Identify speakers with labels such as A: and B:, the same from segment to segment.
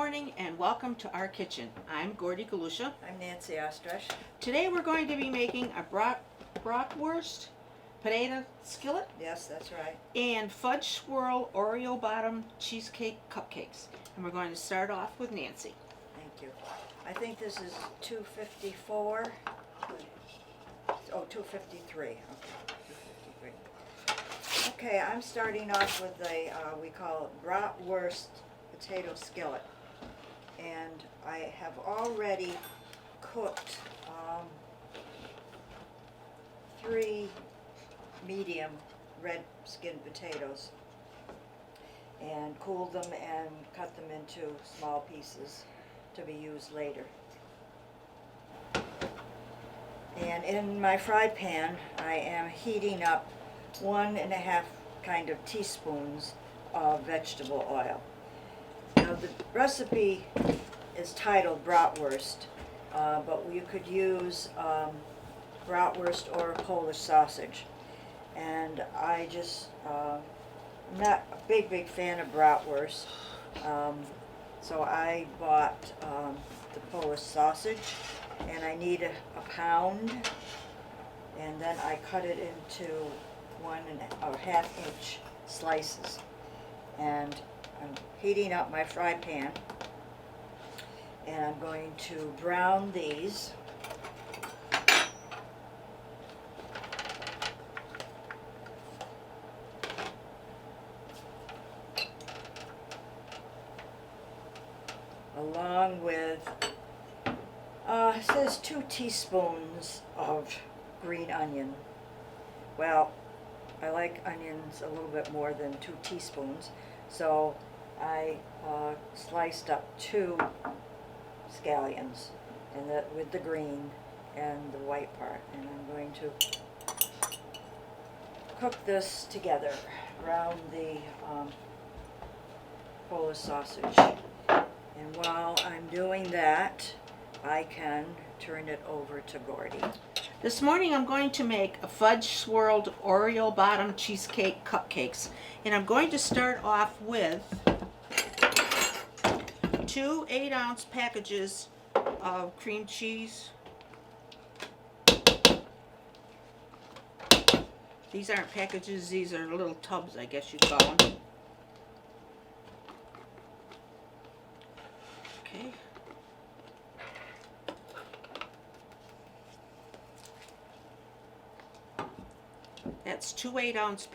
A: morning and welcome to our kitchen. I'm Gordy Galusha.
B: I'm Nancy Ostrich.
A: Today we're going to be making a Bratwurst potato skillet
B: Yes, that's right.
A: and fudge swirl Oreo bottom cheesecake cupcakes. And we're going to start off with Nancy.
B: Thank you. I think this is 254. Oh, 253. Okay, 253. Okay, I'm starting off with a, we call it Bratwurst potato skillet. And I have already cooked 3 medium red skinned potatoes and cooled them and cut them into small pieces to be used later. And in my fry pan I am heating up 1.5 kind of teaspoons of vegetable oil. Now the recipe is titled Bratwurst, but you could use Bratwurst or Polish sausage. And I just, I'm not a big fan of Bratwurst, so I bought the Polish sausage, and I need a pound, and then I cut it into 1.5 inch slices. And I'm heating up my fry pan, and I'm going to brown these. Along with, it says 2 teaspoons of green onion. Well, I like onions a little bit more than 2 teaspoons, so I sliced up 2 scallions, and that with the green and the white part, and I'm going to cook this together around the Polish sausage. And while I'm doing that, I can turn it over to Gordy.
A: This morning I'm going to make a fudge swirled Oreo bottom cheesecake cupcakes. And I'm going to start off with 2 8-ounce packages of cream cheese. These aren't packages, these are little tubs, I guess you'd call them. Okay. That's 2 8-ounce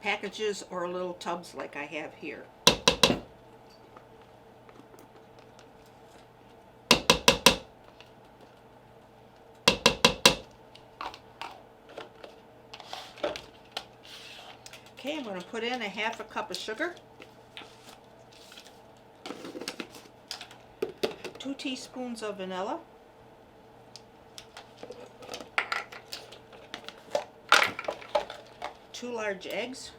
A: packages or little tubs like I have here. Okay, I'm going to put in 1/2 cup of sugar, 2 teaspoons of vanilla, 2 large eggs,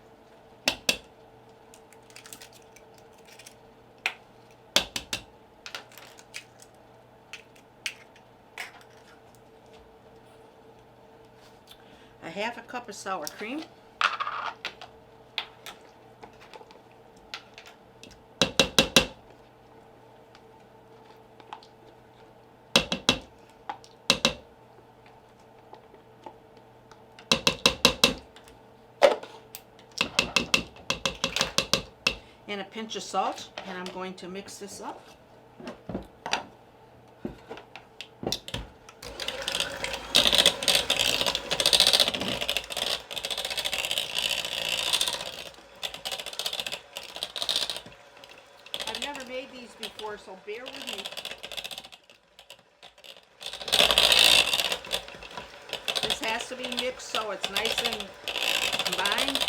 A: a 1/2 cup of sour cream, and a pinch of salt, and I'm going to mix this up. I've never made these before, so bear with me. This has to be mixed so it's nice and combined.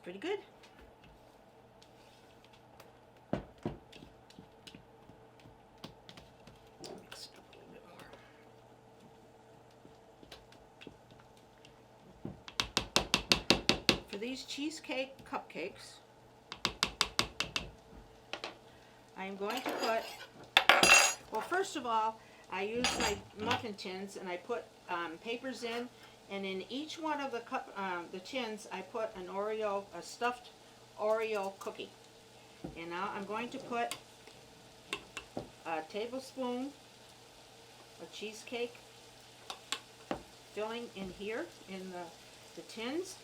A: Pretty good. Mix it up a little bit more. For these cheesecake cupcakes, I'm going to put, well, first of all, I use my muffin tins and I put papers in, and in each one of the tins, I put a stuffed Oreo cookie. And now I'm going to put a tablespoon of cheesecake filling in here in the tins.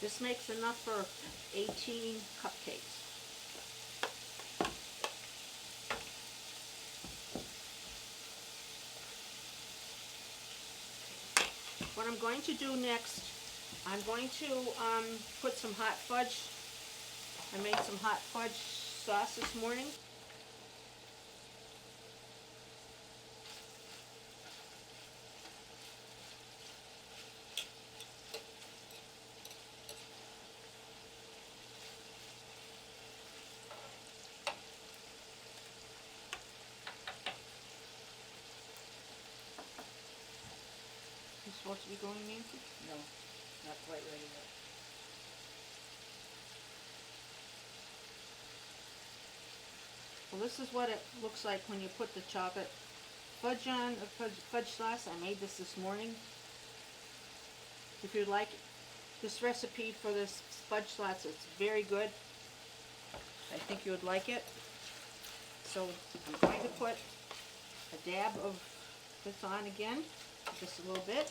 A: This makes enough for 18 cupcakes. What I'm going to do next, I'm going to put some hot fudge. I made some hot fudge sauce this morning. You supposed to be going, Nancy?
B: No, not quite ready yet.
A: Well, this is what it looks like when you put the chocolate fudge on, fudge sauce. I made this morning. If you like this recipe for this fudge sauce, it's very good. I think you would like it. So I'm going to put a dab of this on again, just a little bit.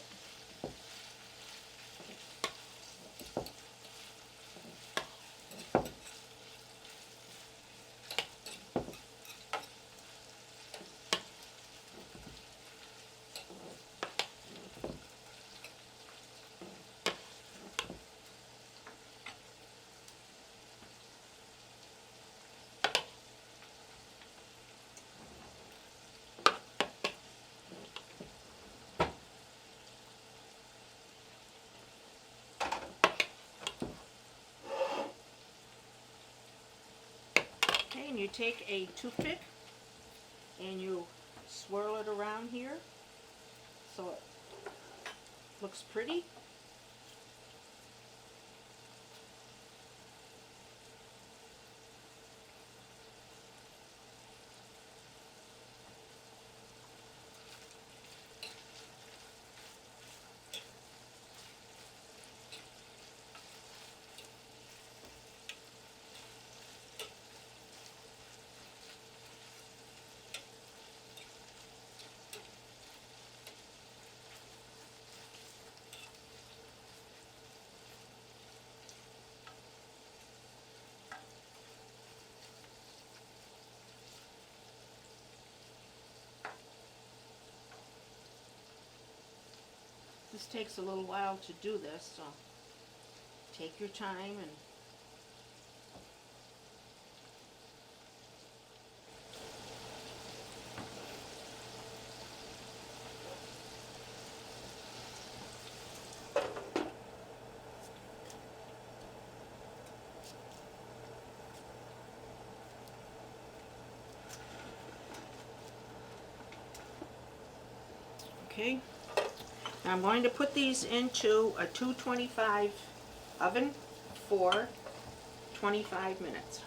A: Okay, and you take a toothpick and you swirl it around here so it looks pretty. This takes a little while to do this, so take your time and okay. Now I'm going to put these into a 225 oven for 25 minutes.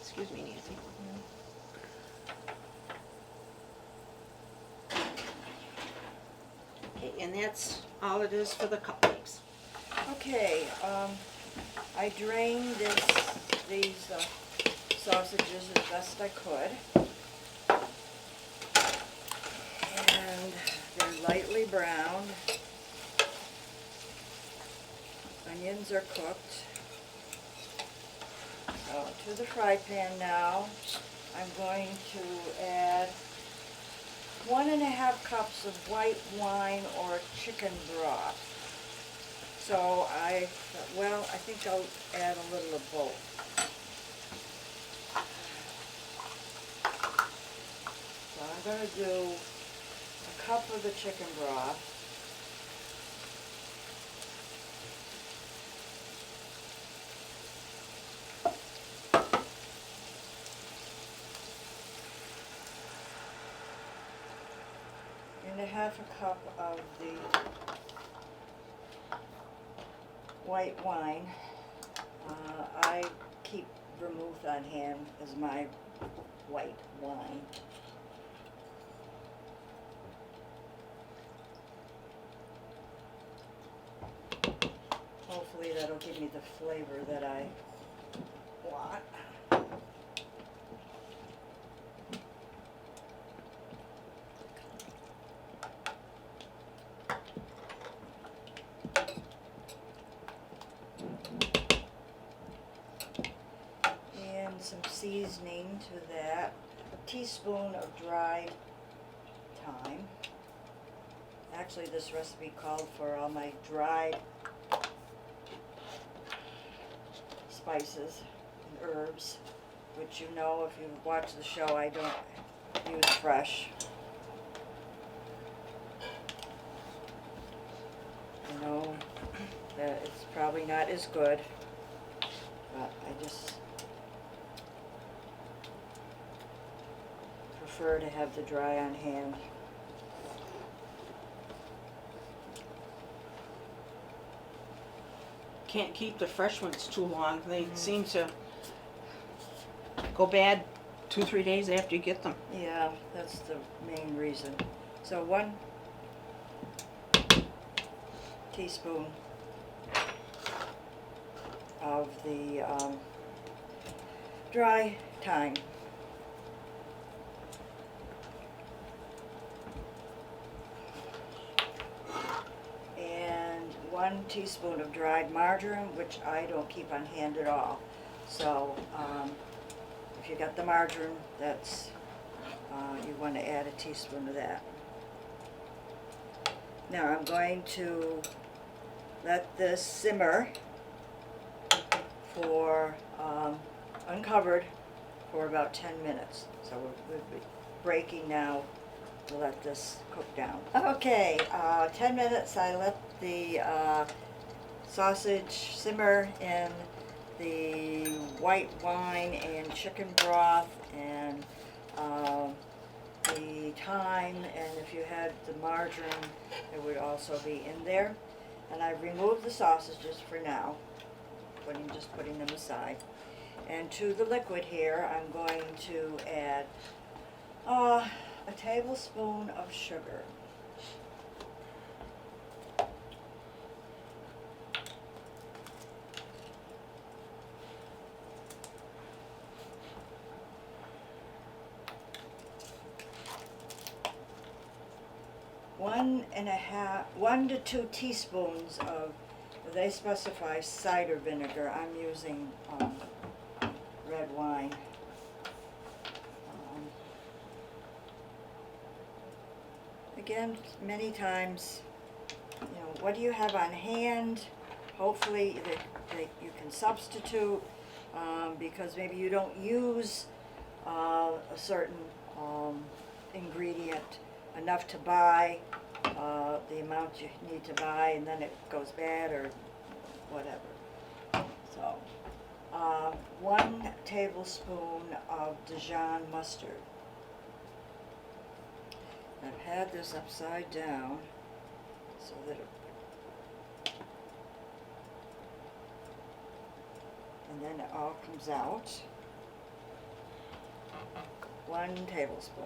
A: Excuse me, Nancy. Okay, and that's all it is for the cupcakes.
B: Okay, I drained these sausages as best I could. And they're lightly browned. Onions are cooked. So to the fry pan now, I'm going to add 1.5 cups of white wine or chicken broth. So I think I'll add a little of both. So I'm going to do a cup of the chicken broth. And a half a cup of the white wine. I keep vermouth on hand as my white wine. Hopefully that'll give me the flavor that I want. And some seasoning to that. A teaspoon of dried thyme. Actually, this recipe called for all my dried spices and herbs, which, you know, if you've watched the show, I don't use fresh. You know that it's probably not as good, but I just prefer to have the dry on hand.
A: Can't keep the fresh ones too long. They seem to go bad 2-3 days after you get them.
B: Yeah, that's the main reason. So 1 teaspoon of the dry thyme. And 1 teaspoon of dried marjoram, which I don't keep on hand at all. So if you got the marjoram, that's you want to add a teaspoon of that. Now I'm going to let this simmer for uncovered for about 10 minutes. So we'll be breaking now to let this cook down. Okay, 10 minutes I let the sausage simmer in the white wine and chicken broth and the thyme, and if you had the margarine, it would also be in there. And I've removed the sausages for now, just putting them aside. And to the liquid here, I'm going to add a tablespoon of sugar. One to 2 teaspoons of, they specify cider vinegar. I'm using red wine. Again, many times, you know, what do you have on hand? Hopefully that you can substitute, because maybe you don't use a certain ingredient enough to buy the amount you need to buy, and then it goes bad or whatever. So 1 tablespoon of Dijon mustard. I've had this upside down so that and then it all comes out. 1 tablespoon.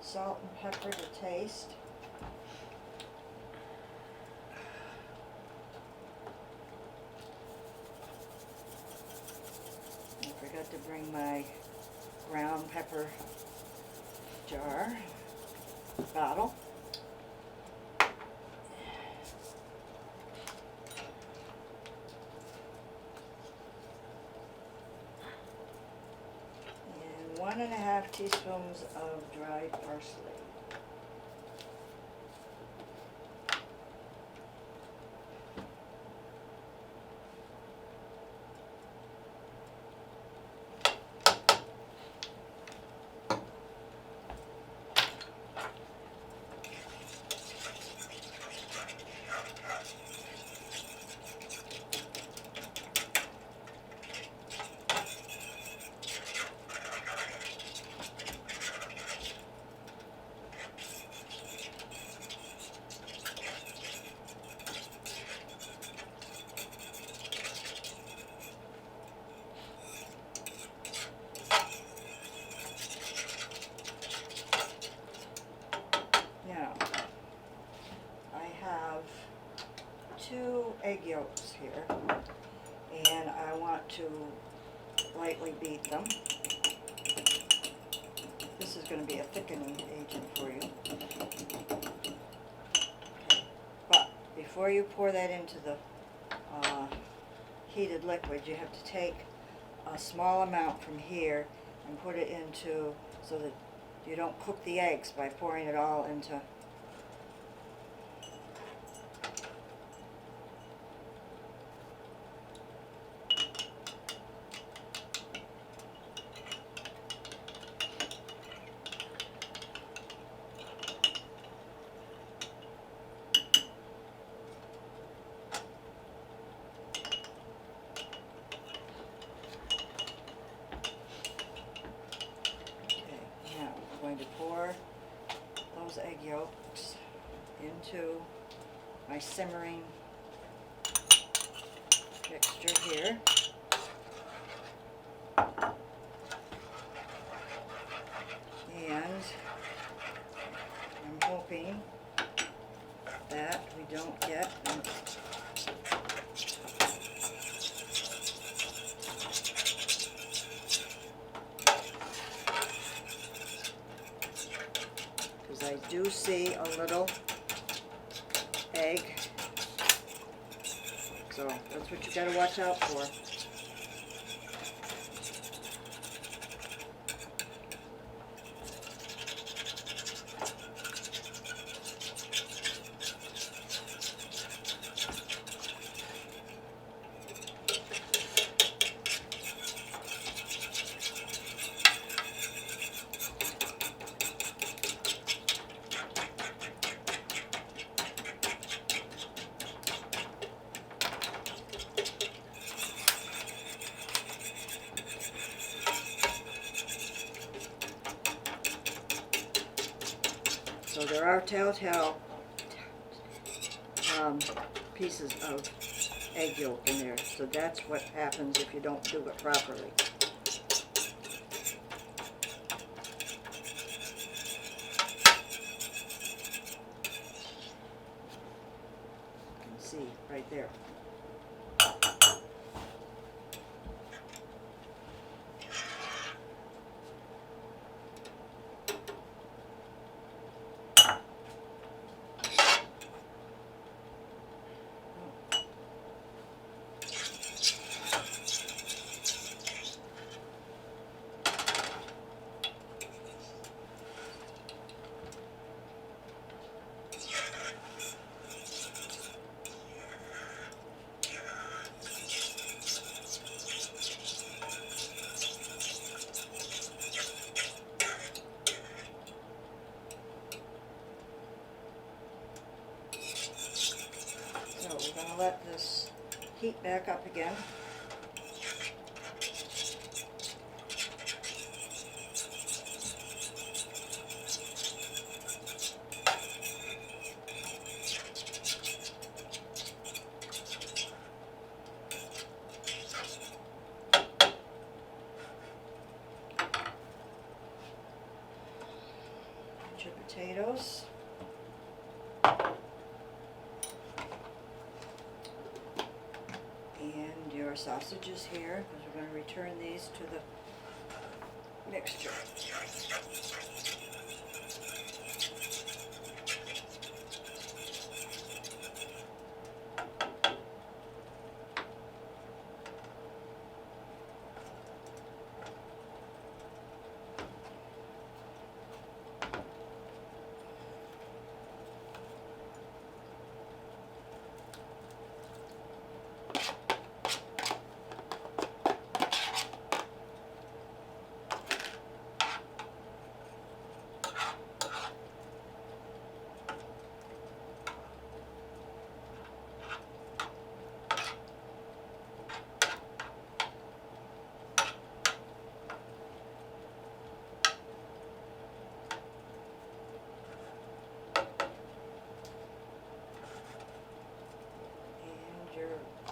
B: Salt and pepper to taste. to bring my ground pepper jar, bottle. And 1.5 teaspoons of dried parsley. Now, I have 2 egg yolks here, and I want to lightly beat them. This is going to be a thickening agent for you. But before you pour that into the heated liquid, you have to take a small amount from here and put it into, so that you don't cook the eggs by pouring it all into. Going to pour those egg yolks into my simmering mixture here. And I'm hoping that we don't get I do see a little egg, so that's what you got to watch out for. So there are telltale pieces of egg yolk in there. So that's what happens if you don't do it properly. You can see right there. So we're going to let this heat back up again. Put your potatoes. And your sausages here, because we're going to return these to the mixture.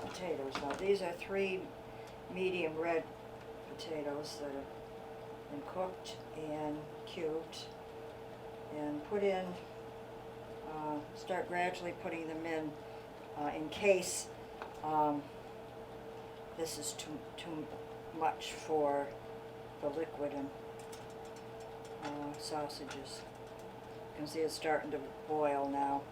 B: Potatoes. Now these are 3 medium red potatoes that have been cooked and cubed and put in, start gradually putting them in case this is too much for the liquid and sausages. You can see it's starting to boil now.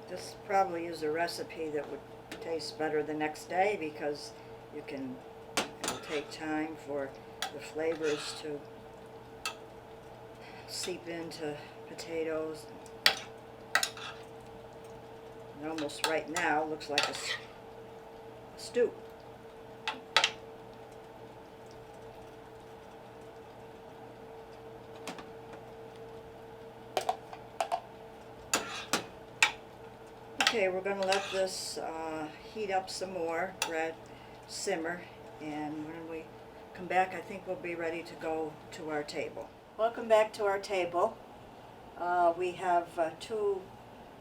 B: This probably is a recipe that would taste better the next day because you can, it'll take time for the flavors to seep into potatoes. And almost right now looks like a stew. Okay, we're going to let this heat up some more, simmer, and when we come back I think we'll be ready to go to our table. Welcome back to our table. We have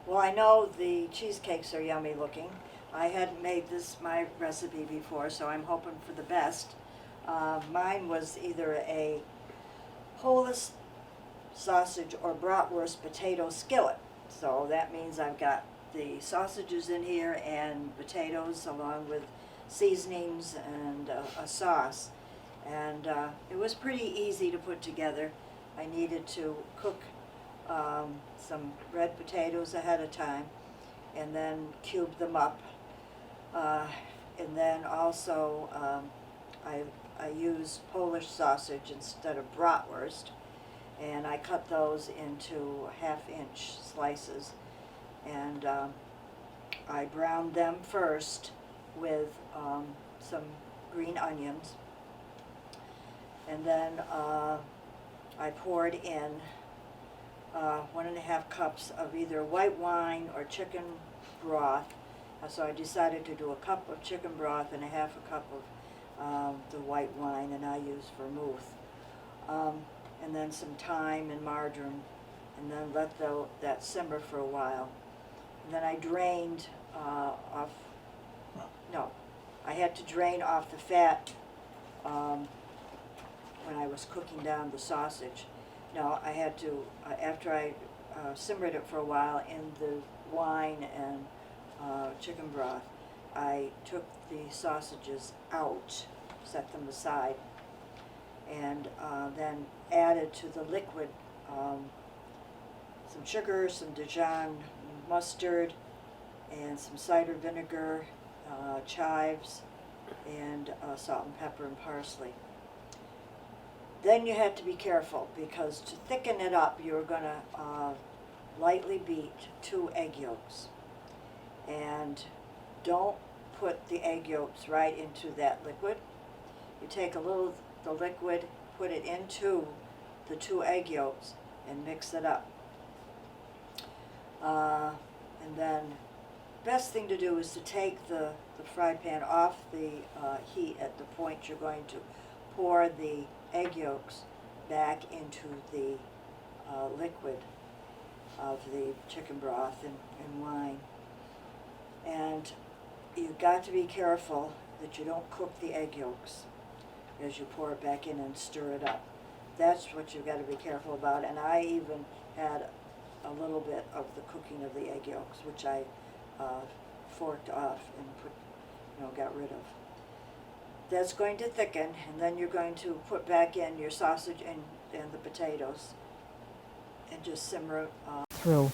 B: well, I know the cheesecakes are yummy looking. I hadn't made this my recipe before, so I'm hoping for the best. Mine was either a Polish sausage or Bratwurst potato skillet, so that means I've got the sausages in here and potatoes along with seasonings and a sauce, and it was pretty easy to put together. I needed to cook some red potatoes ahead of time and then cube them up, and then also I used Polish sausage instead of Bratwurst, and I cut those into 1/2-inch slices. And I browned them first with some green onions, and then I poured in 1½ cups of either white wine or chicken broth. So I decided to do a cup of chicken broth and 1/2 cup of the white wine, and I use vermouth, and then some thyme and marjoram, and then let that simmer for a while. And then I drained I had to drain off the fat when I was cooking down the sausage. No, I had to, after I simmered it for a while in the wine and chicken broth, I took the sausages out, set them aside, and then added to the liquid some sugar, some Dijon mustard, and some cider vinegar, chives, and salt and pepper and parsley. Then you had to be careful, because to thicken it up you're going to lightly beat 2 egg yolks, and don't put the egg yolks right into that liquid. you take a little, the liquid, put it into the 2 egg yolks and mix it up. And then best thing to do is to take the fry pan off the heat at the point you're going to pour the egg yolks back into the liquid of the chicken broth and wine. And you've got to be careful that you don't cook the egg yolks as you pour it back in and stir it up. That's what you've got to be careful about. And I even had a little bit of the cooking of the egg yolks, which I forked off and got rid of. That's going to thicken, and then you're going to put back in your sausage and the potatoes and just simmer it through.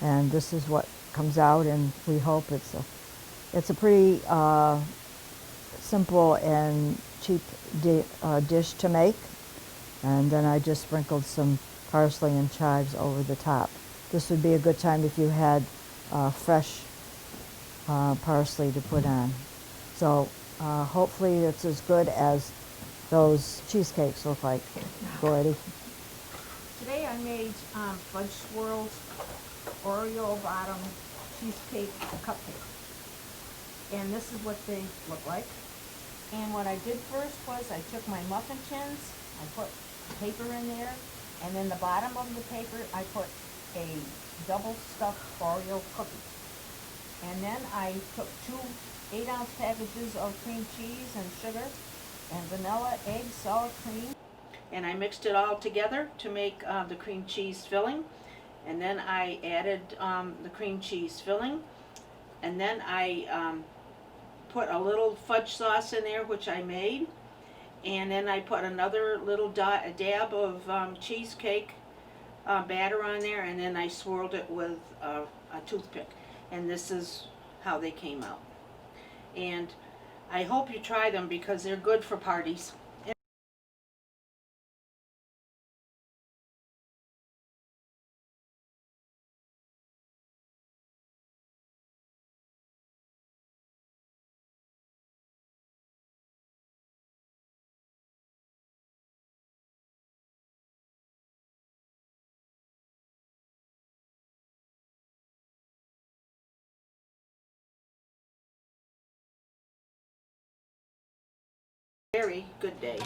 B: And this is what comes out, and we hope it's a pretty simple and cheap dish to make. And then I just sprinkled some parsley and chives over the top. This would be a good time if you had fresh parsley to put on. So hopefully it's as good as those cheesecakes look like. Gordy.
A: Today I made Fudge Swirls Oreo bottom cheesecake cupcakes. And this is what they look like. And what I did first was I took my muffin tins, I put paper in there, and in the bottom of the paper I put a double stuffed Oreo cookie. And then I took 2 8-ounce packages of cream cheese and sugar and vanilla, egg, sour cream. And I mixed it all together to make the cream cheese filling. And then I added the cream cheese filling. And then I put a little fudge sauce in there, which I made. And then I put another little dab of cheesecake batter on there. And then I swirled it with a toothpick. And this is how they came out. And I hope you try them because they're good for parties. Very good day.